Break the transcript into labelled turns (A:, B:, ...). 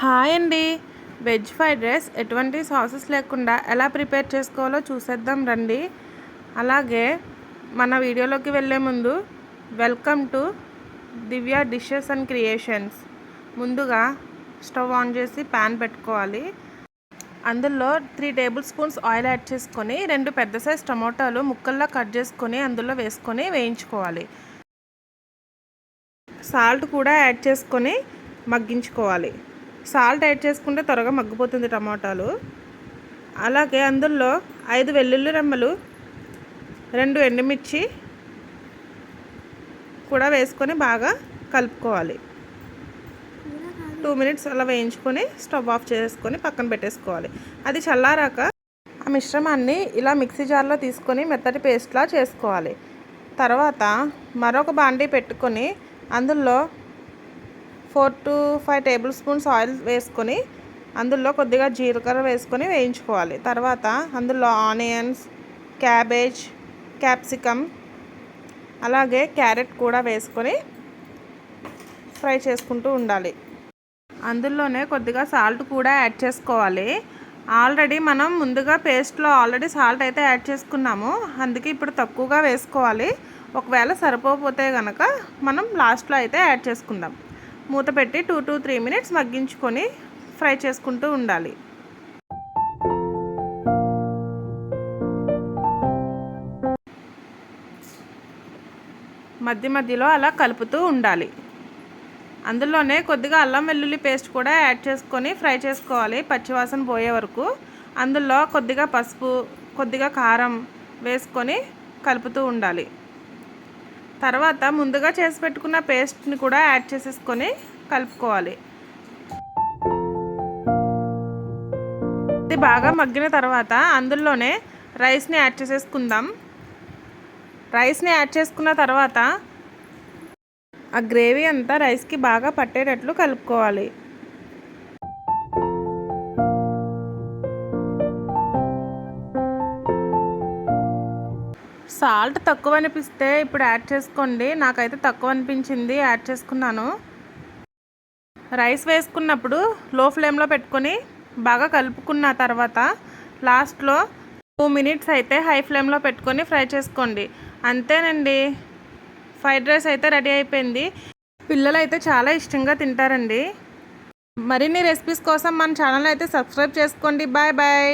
A: Hi అండి. Veg fried rice ఎటువంటి sauces లేకుండా ఎలా ప్రిపేర్ చేసుకోవాలో చూసేద్దాం రండి. అలాగే మన వీడియోలోకి వెళ్ళే ముందు welcome to Divya dishes and creations. ముందుగా స్టవ్ ఆన్ చేసి ప్యాన్ పెట్టుకోవాలి. అందులో 3 టేబుల్ స్పూన్స్ ఆయిల్ యాడ్ చేసుకొని 2 పెద్ద సైజ్ టమోటాలు ముక్కల్లా కట్ చేసుకొని అందులో వేసుకొని వేయించుకోవాలి. సాల్ట్ కూడా యాడ్ చేసుకొని మగ్గించుకోవాలి. సాల్ట్ యాడ్ చేసుకుంటే త్వరగా మగ్గిపోతుంది టమాటాలు. అలాగే అందులో 5 వెల్లుల్లి రెమ్మలు, 2 ఎండుమిర్చి కూడా వేసుకొని బాగా కలుపుకోవాలి. 2 మినిట్స్ అలా వేయించుకొని స్టవ్ ఆఫ్ చేసుకొని పక్కన పెట్టేసుకోవాలి. అది చల్లారాక ఆ మిశ్రమాన్ని ఇలా మిక్సీ జార్లో తీసుకొని మెత్తటి పేస్ట్లా చేసుకోవాలి. తర్వాత మరొక బాండీ పెట్టుకొని అందులో 4 to 5 టేబుల్ స్పూన్స్ ఆయిల్ వేసుకొని అందులో కొద్దిగా జీలకర్ర వేసుకొని వేయించుకోవాలి. తర్వాత అందులో ఆనియన్స్, క్యాబేజ్, క్యాప్సికమ్ అలాగే క్యారెట్ కూడా వేసుకొని ఫ్రై చేసుకుంటూ ఉండాలి. అందులోనే కొద్దిగా సాల్ట్ కూడా యాడ్ చేసుకోవాలి. ఆల్రెడీ మనం ముందుగా పేస్ట్లో ఆల్రెడీ సాల్ట్ అయితే యాడ్ చేసుకున్నాము, అందుకే ఇప్పుడు తక్కువగా వేసుకోవాలి. ఒకవేళ సరిపోతే కనుక మనం లాస్ట్లో అయితే యాడ్ చేసుకుందాం. మూత పెట్టి 2 to 3 మినిట్స్ మగ్గించుకొని ఫ్రై చేసుకుంటూ ఉండాలి. మధ్యలో అలా కలుపుతూ ఉండాలి. అందులోనే కొద్దిగా అల్లం వెల్లుల్లి పేస్ట్ కూడా యాడ్ చేసుకొని ఫ్రై చేసుకోవాలి పచ్చివాసన పోయే వరకు. అందులో కొద్దిగా పసుపు, కొద్దిగా కారం వేసుకొని కలుపుతూ ఉండాలి. తర్వాత ముందుగా చేసి పెట్టుకున్న పేస్ట్ని కూడా యాడ్ చేసేసుకొని కలుపుకోవాలి. ఇది బాగా మగ్గిన తర్వాత అందులోనే రైస్ని యాడ్ చేసేసుకుందాం. రైస్ని యాడ్ చేసుకున్న తర్వాత ఆ గ్రేవీ అంతా రైస్కి బాగా పట్టేటట్లు కలుపుకోవాలి. సాల్ట్ తక్కువ అనిపిస్తే ఇప్పుడు యాడ్ చేసుకోండి. నాకైతే తక్కువ అనిపించింది, యాడ్ చేసుకున్నాను. రైస్ వేసుకున్నప్పుడు లో ఫ్లేమ్లో పెట్టుకొని బాగా కలుపుకున్న తర్వాత లాస్ట్లో 2 మినిట్స్ అయితే హై ఫ్లేమ్లో పెట్టుకొని ఫ్రై చేసుకోండి. అంతేనండి, ఫ్రైడ్ రైస్ అయితే రెడీ అయిపోయింది. పిల్లలు అయితే చాలా ఇష్టంగా తింటారండి. మరిన్ని రెసిపీస్ కోసం మన ఛానల్ అయితే సబ్స్క్రైబ్ చేసుకోండి. Bye bye.